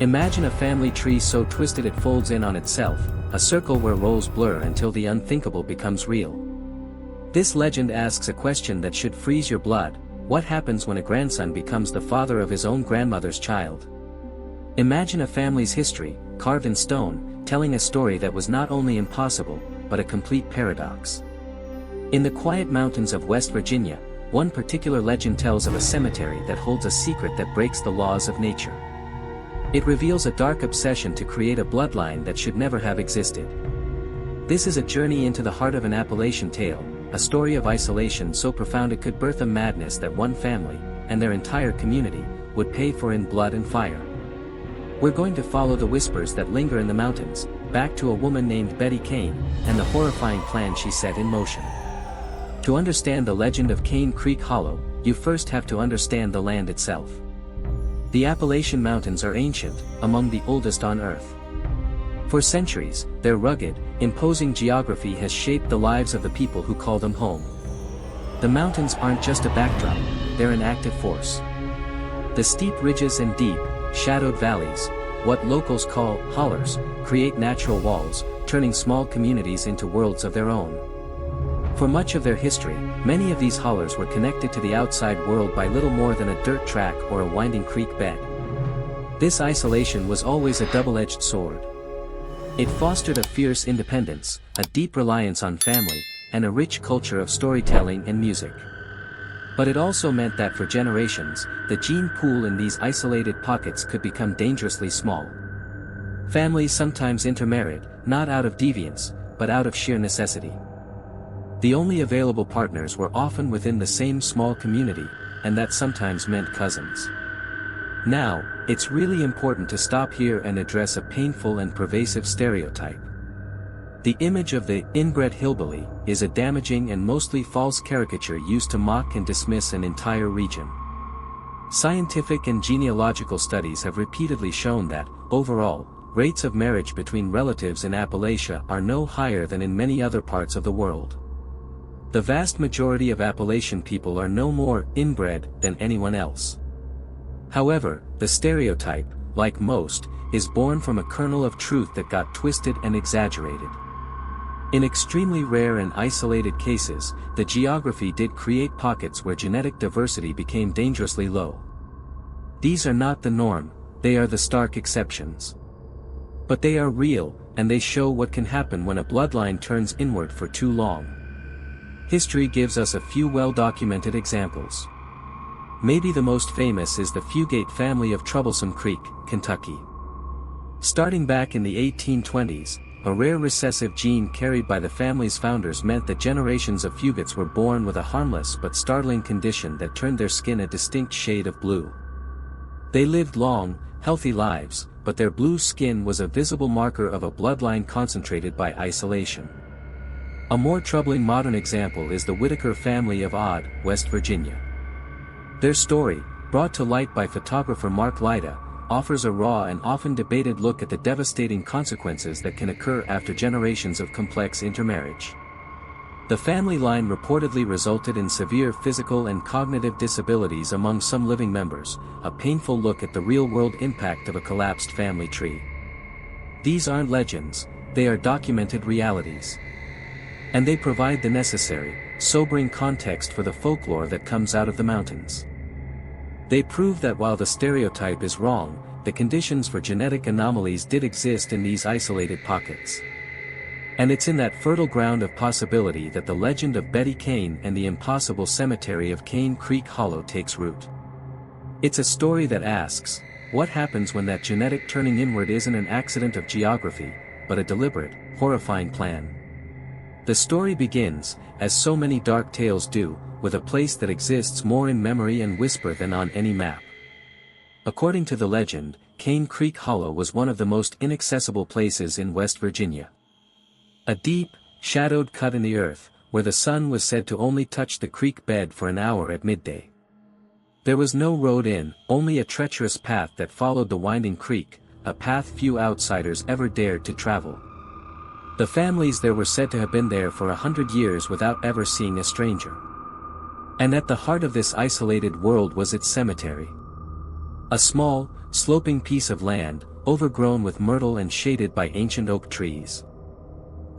Imagine a family tree so twisted it folds in on itself, a circle where roles blur until the unthinkable becomes real. This legend asks a question that should freeze your blood: what happens when a grandson becomes the father of his own grandmother's child? Imagine a family's history, carved in stone, telling a story that was not only impossible, but a complete paradox. In the quiet mountains of West Virginia, one particular legend tells of a cemetery that holds a secret that breaks the laws of nature. It reveals a dark obsession to create a bloodline that should never have existed. This is a journey into the heart of an Appalachian tale, a story of isolation so profound it could birth a madness that one family, and their entire community, would pay for in blood and fire. We're going to follow the whispers that linger in the mountains, back to a woman named Betty Kane, and the horrifying plan she set in motion. To understand the legend of Cane Creek Hollow, you first have to understand the land itself. The Appalachian Mountains are ancient, among the oldest on Earth. For centuries, their rugged, imposing geography has shaped the lives of the people who call them home. The mountains aren't just a backdrop, they're an active force. The steep ridges and deep, shadowed valleys, what locals call hollers, create natural walls, turning small communities into worlds of their own. For much of their history, many of these hollers were connected to the outside world by little more than a dirt track or a winding creek bed. This isolation was always a double-edged sword. It fostered a fierce independence, a deep reliance on family, and a rich culture of storytelling and music. But it also meant that for generations, the gene pool in these isolated pockets could become dangerously small. Families sometimes intermarried, not out of deviance, but out of sheer necessity. The only available partners were often within the same small community, and that sometimes meant cousins. Now, it's really important to stop here and address a painful and pervasive stereotype. The image of the inbred hillbilly is a damaging and mostly false caricature used to mock and dismiss an entire region. Scientific and genealogical studies have repeatedly shown that, overall, rates of marriage between relatives in Appalachia are no higher than in many other parts of the world. The vast majority of Appalachian people are no more inbred than anyone else. However, the stereotype, like most, is born from a kernel of truth that got twisted and exaggerated. In extremely rare and isolated cases, the geography did create pockets where genetic diversity became dangerously low. These are not the norm, they are the stark exceptions. But they are real, and they show what can happen when a bloodline turns inward for too long. History gives us a few well-documented examples. Maybe the most famous is the Fugate family of Troublesome Creek, Kentucky. Starting back in the 1820s, a rare recessive gene carried by the family's founders meant that generations of Fugates were born with a harmless but startling condition that turned their skin a distinct shade of blue. They lived long, healthy lives, but their blue skin was a visible marker of a bloodline concentrated by isolation. A more troubling modern example is the Whitaker family of Odd, West Virginia. Their story, brought to light by photographer Mark Lyda, offers a raw and often debated look at the devastating consequences that can occur after generations of complex intermarriage. The family line reportedly resulted in severe physical and cognitive disabilities among some living members, a painful look at the real-world impact of a collapsed family tree. These aren't legends, they are documented realities. And they provide the necessary, sobering context for the folklore that comes out of the mountains. They prove that while the stereotype is wrong, the conditions for genetic anomalies did exist in these isolated pockets. And it's in that fertile ground of possibility that the legend of Betty Kane and the impossible cemetery of Cane Creek Hollow takes root. It's a story that asks, what happens when that genetic turning inward isn't an accident of geography, but a deliberate, horrifying plan? The story begins, as so many dark tales do, with a place that exists more in memory and whisper than on any map. According to the legend, Cane Creek Hollow was one of the most inaccessible places in West Virginia. A deep, shadowed cut in the earth, where the sun was said to only touch the creek bed for an hour at midday. There was no road in, only a treacherous path that followed the winding creek, a path few outsiders ever dared to travel. The families there were said to have been there for 100 years without ever seeing a stranger. And at the heart of this isolated world was its cemetery. A small, sloping piece of land, overgrown with myrtle and shaded by ancient oak trees.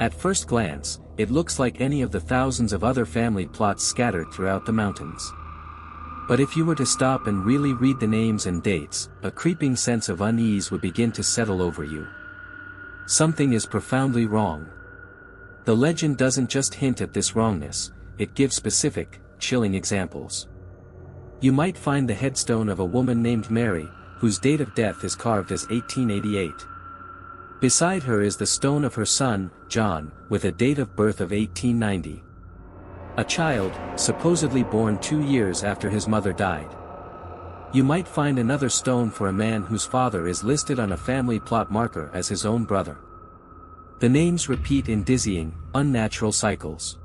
At first glance, it looks like any of the thousands of other family plots scattered throughout the mountains. But if you were to stop and really read the names and dates, a creeping sense of unease would begin to settle over you. Something is profoundly wrong. The legend doesn't just hint at this wrongness, it gives specific, chilling examples. You might find the headstone of a woman named Mary, whose date of death is carved as 1888. Beside her is the stone of her son, John, with a date of birth of 1890. A child, supposedly born 2 years after his mother died. You might find another stone for a man whose father is listed on a family plot marker as his own brother. The names repeat in dizzying, unnatural cycles.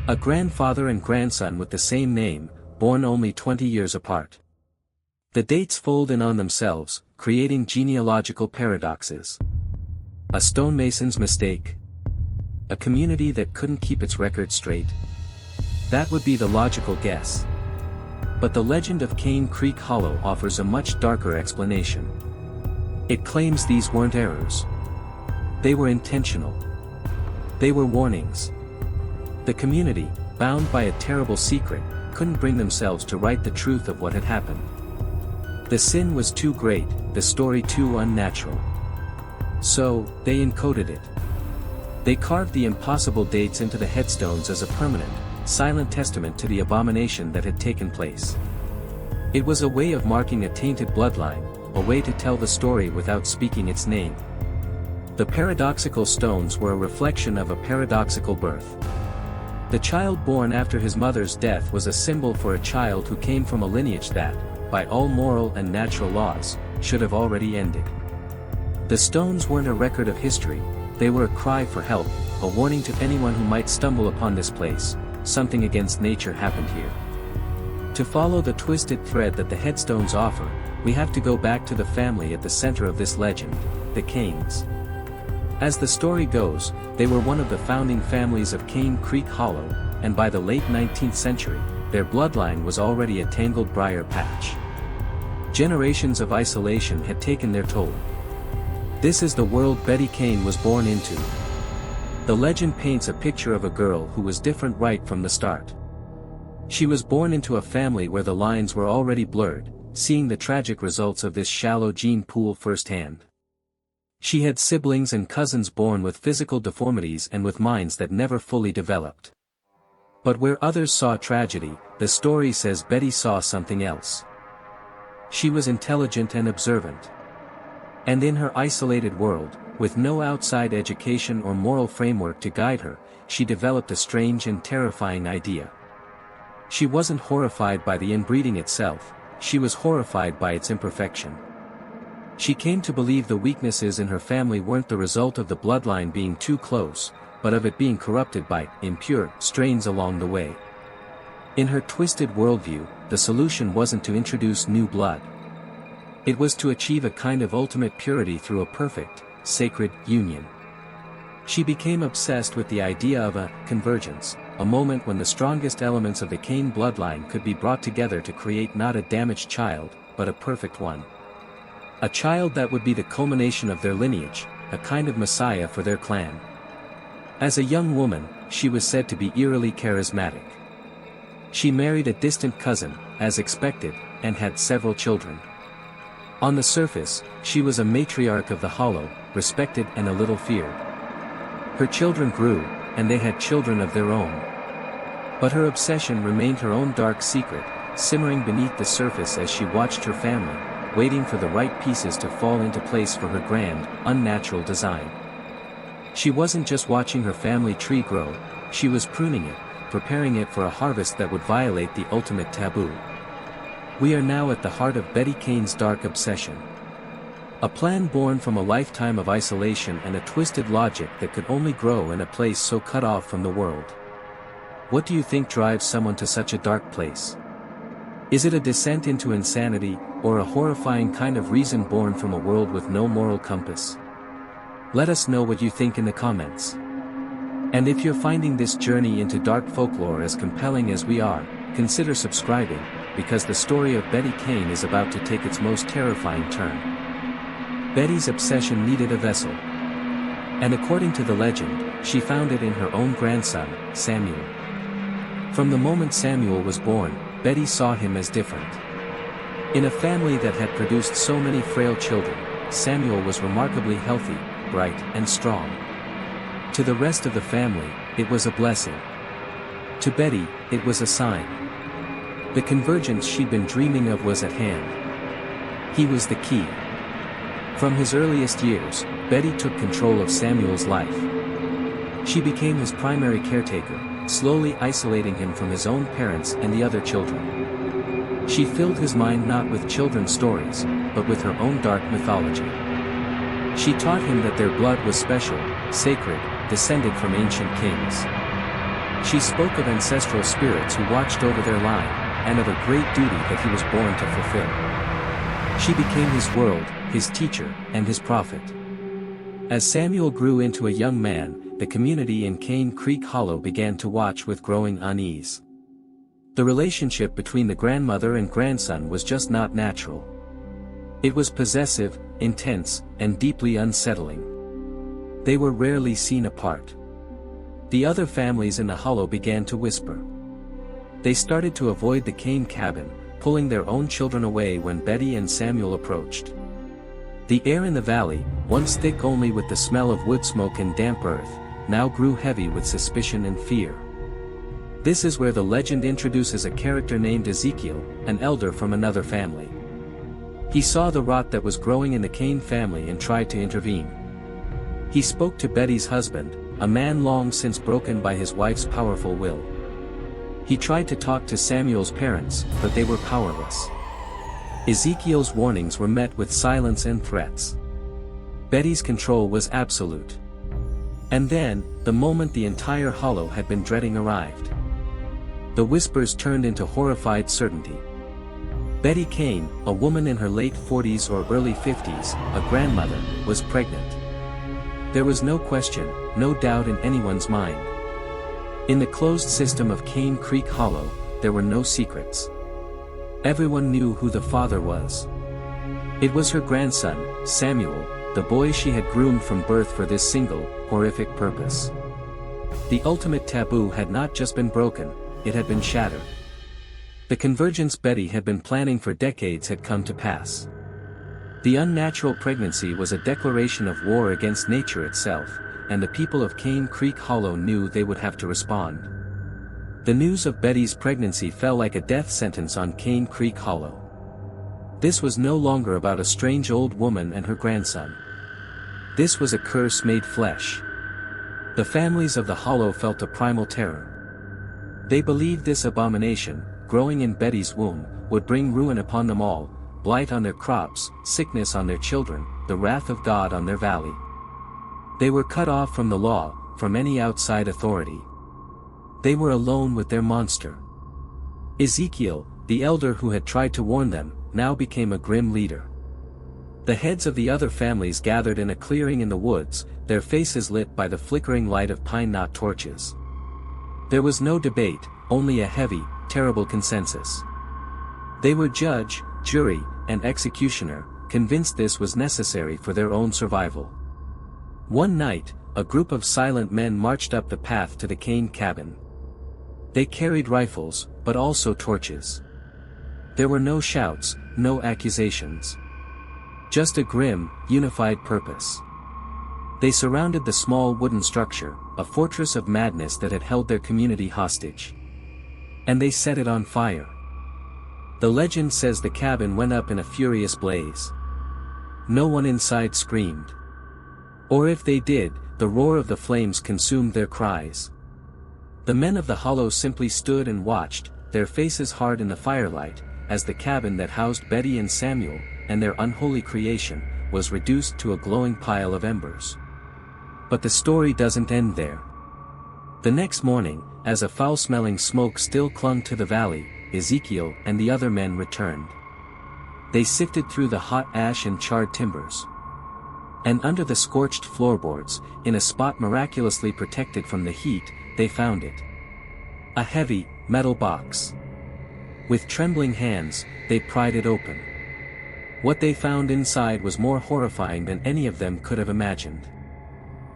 A grandfather and grandson with the same name, born only 20 years apart. The dates fold in on themselves, creating genealogical paradoxes. A stonemason's mistake? A community that couldn't keep its record straight? That would be the logical guess. But the legend of Cane Creek Hollow offers a much darker explanation. It claims these weren't errors. They were intentional. They were warnings. The community, bound by a terrible secret, couldn't bring themselves to write the truth of what had happened. The sin was too great, the story too unnatural. So, they encoded it. They carved the impossible dates into the headstones as a permanent, silent testament to the abomination that had taken place. It was a way of marking a tainted bloodline, a way to tell the story without speaking its name. The paradoxical stones were a reflection of a paradoxical birth. The child born after his mother's death was a symbol for a child who came from a lineage that, by all moral and natural laws, should have already ended. The stones weren't a record of history, they were a cry for help, a warning to anyone who might stumble upon this place. Something against nature happened here. To follow the twisted thread that the headstones offer, we have to go back to the family at the center of this legend, the Canes. As the story goes, they were one of the founding families of Cane Creek Hollow, and by the late 19th century, their bloodline was already a tangled briar patch. Generations of isolation had taken their toll. This is the world Betty Cane was born into. The legend paints a picture of a girl who was different right from the start. She was born into a family where the lines were already blurred, seeing the tragic results of this shallow gene pool firsthand. She had siblings and cousins born with physical deformities and with minds that never fully developed. But where others saw tragedy, the story says Betty saw something else. She was intelligent and observant. And in her isolated world, with no outside education or moral framework to guide her, she developed a strange and terrifying idea. She wasn't horrified by the inbreeding itself, she was horrified by its imperfection. She came to believe the weaknesses in her family weren't the result of the bloodline being too close, but of it being corrupted by impure strains along the way. In her twisted worldview, the solution wasn't to introduce new blood. It was to achieve a kind of ultimate purity through a perfect, sacred union. She became obsessed with the idea of a convergence, a moment when the strongest elements of the Cane bloodline could be brought together to create not a damaged child, but a perfect one. A child that would be the culmination of their lineage, a kind of messiah for their clan. As a young woman, she was said to be eerily charismatic. She married a distant cousin, as expected, and had several children. On the surface, she was a matriarch of the Hollow, respected and a little feared. Her children grew, and they had children of their own. But her obsession remained her own dark secret, simmering beneath the surface as she watched her family, waiting for the right pieces to fall into place for her grand, unnatural design. She wasn't just watching her family tree grow, she was pruning it, preparing it for a harvest that would violate the ultimate taboo. We are now at the heart of Betty Cane's dark obsession. A plan born from a lifetime of isolation and a twisted logic that could only grow in a place so cut off from the world. What do you think drives someone to such a dark place? Is it a descent into insanity, or a horrifying kind of reason born from a world with no moral compass? Let us know what you think in the comments. And if you're finding this journey into dark folklore as compelling as we are, consider subscribing, because the story of Betty Cane is about to take its most terrifying turn. Betty's obsession needed a vessel. And according to the legend, she found it in her own grandson, Samuel. From the moment Samuel was born, Betty saw him as different. In a family that had produced so many frail children, Samuel was remarkably healthy, bright and strong. To the rest of the family, it was a blessing. To Betty, it was a sign. The convergence she'd been dreaming of was at hand. He was the key. From his earliest years, Betty took control of Samuel's life. She became his primary caretaker, slowly isolating him from his own parents and the other children. She filled his mind not with children's stories, but with her own dark mythology. She taught him that their blood was special, sacred, descended from ancient kings. She spoke of ancestral spirits who watched over their line, and of a great duty that he was born to fulfill. She became his world, his teacher, and his prophet. As Samuel grew into a young man, the community in Cane Creek Hollow began to watch with growing unease. The relationship between the grandmother and grandson was just not natural. It was possessive, intense, and deeply unsettling. They were rarely seen apart. The other families in the hollow began to whisper. They started to avoid the Cane cabin, pulling their own children away when Betty and Samuel approached. The air in the valley, once thick only with the smell of wood smoke and damp earth, now grew heavy with suspicion and fear. This is where the legend introduces a character named Ezekiel, an elder from another family. He saw the rot that was growing in the Cane family and tried to intervene. He spoke to Betty's husband, a man long since broken by his wife's powerful will. He tried to talk to Samuel's parents, but they were powerless. Ezekiel's warnings were met with silence and threats. Betty's control was absolute. And then, the moment the entire hollow had been dreading arrived. The whispers turned into horrified certainty. Betty Cane, a woman in her late 40s or early 50s, a grandmother, was pregnant. There was no question, no doubt in anyone's mind. In the closed system of Cane Creek Hollow, there were no secrets. Everyone knew who the father was. It was her grandson, Samuel, the boy she had groomed from birth for this single, horrific purpose. The ultimate taboo had not just been broken, it had been shattered. The convergence Betty had been planning for decades had come to pass. The unnatural pregnancy was a declaration of war against nature itself, and the people of Cane Creek Hollow knew they would have to respond. The news of Betty's pregnancy fell like a death sentence on Cane Creek Hollow. This was no longer about a strange old woman and her grandson. This was a curse made flesh. The families of the Hollow felt a primal terror. They believed this abomination, growing in Betty's womb, would bring ruin upon them all, blight on their crops, sickness on their children, the wrath of God on their valley. They were cut off from the law, from any outside authority. They were alone with their monster. Ezekiel, the elder who had tried to warn them, now became a grim leader. The heads of the other families gathered in a clearing in the woods, their faces lit by the flickering light of pine knot torches. There was no debate, only a heavy, terrible consensus. They were judge, jury, and executioner, convinced this was necessary for their own survival. One night, a group of silent men marched up the path to the Cane cabin. They carried rifles, but also torches. There were no shouts, no accusations. Just a grim, unified purpose. They surrounded the small wooden structure, a fortress of madness that had held their community hostage. And they set it on fire. The legend says the cabin went up in a furious blaze. No one inside screamed. Or if they did, the roar of the flames consumed their cries. The men of the hollow simply stood and watched, their faces hard in the firelight, as the cabin that housed Betty and Samuel, and their unholy creation, was reduced to a glowing pile of embers. But the story doesn't end there. The next morning, as a foul-smelling smoke still clung to the valley, Ezekiel and the other men returned. They sifted through the hot ash and charred timbers. And under the scorched floorboards, in a spot miraculously protected from the heat, they found it. A heavy, metal box. With trembling hands, they pried it open. What they found inside was more horrifying than any of them could have imagined.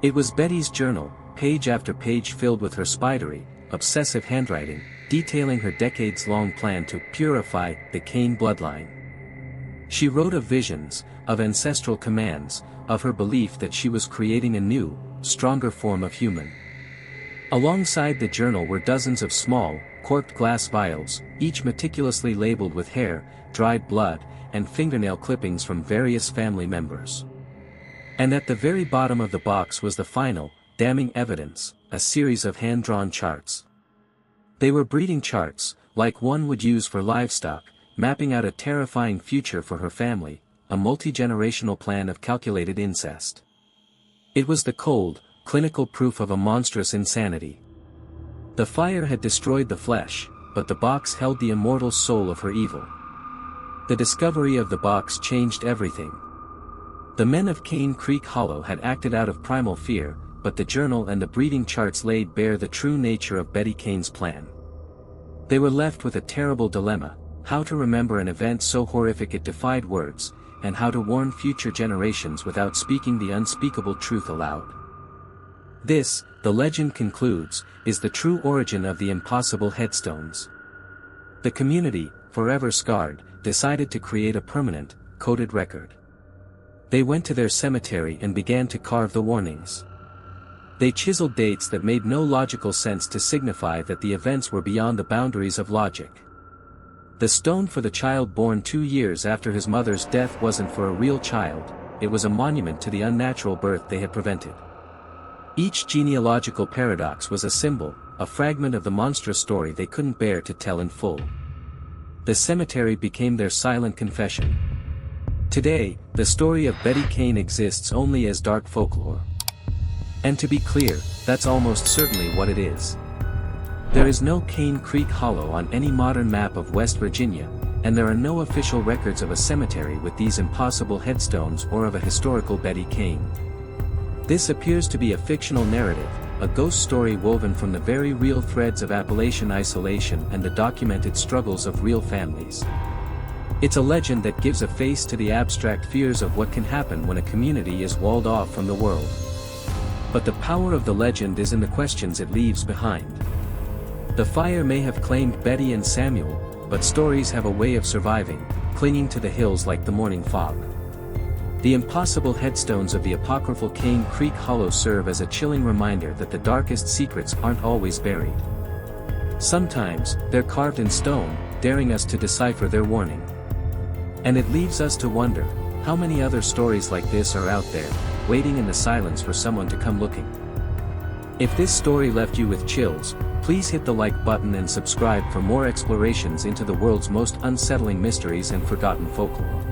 It was Betty's journal, page after page filled with her spidery, obsessive handwriting, detailing her decades-long plan to purify the Kane bloodline. She wrote of visions, of ancestral commands, of her belief that she was creating a new, stronger form of human. Alongside the journal were dozens of small, corked glass vials, each meticulously labeled with hair, dried blood, and fingernail clippings from various family members. And at the very bottom of the box was the final, damning evidence, a series of hand-drawn charts. They were breeding charts, like one would use for livestock, mapping out a terrifying future for her family, a multi-generational plan of calculated incest. It was the cold, clinical proof of a monstrous insanity. The fire had destroyed the flesh, but the box held the immortal soul of her evil. The discovery of the box changed everything. The men of Cane Creek Hollow had acted out of primal fear, but the journal and the breeding charts laid bare the true nature of Betty Kane's plan. They were left with a terrible dilemma: how to remember an event so horrific it defied words, and how to warn future generations without speaking the unspeakable truth aloud. This, the legend concludes, is the true origin of the impossible headstones. The community, forever scarred, decided to create a permanent, coded record. They went to their cemetery and began to carve the warnings. They chiseled dates that made no logical sense to signify that the events were beyond the boundaries of logic. The stone for the child born 2 years after his mother's death wasn't for a real child, it was a monument to the unnatural birth they had prevented. Each genealogical paradox was a symbol, a fragment of the monstrous story they couldn't bear to tell in full. The cemetery became their silent confession. Today, the story of Betty Kane exists only as dark folklore. And to be clear, that's almost certainly what it is. There is no Cane Creek Hollow on any modern map of West Virginia, and there are no official records of a cemetery with these impossible headstones or of a historical Betty Kane. This appears to be a fictional narrative, a ghost story woven from the very real threads of Appalachian isolation and the documented struggles of real families. It's a legend that gives a face to the abstract fears of what can happen when a community is walled off from the world. But the power of the legend is in the questions it leaves behind. The fire may have claimed Betty and Samuel, but stories have a way of surviving, clinging to the hills like the morning fog. The impossible headstones of the apocryphal Cane Creek Hollow serve as a chilling reminder that the darkest secrets aren't always buried. Sometimes, they're carved in stone, daring us to decipher their warning. And it leaves us to wonder, how many other stories like this are out there, waiting in the silence for someone to come looking? If this story left you with chills, please hit the like button and subscribe for more explorations into the world's most unsettling mysteries and forgotten folklore.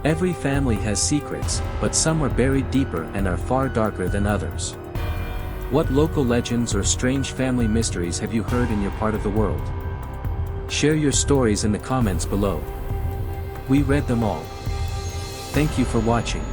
Every family has secrets, but some are buried deeper and are far darker than others. What local legends or strange family mysteries have you heard in your part of the world? Share your stories in the comments below. We read them all. Thank you for watching.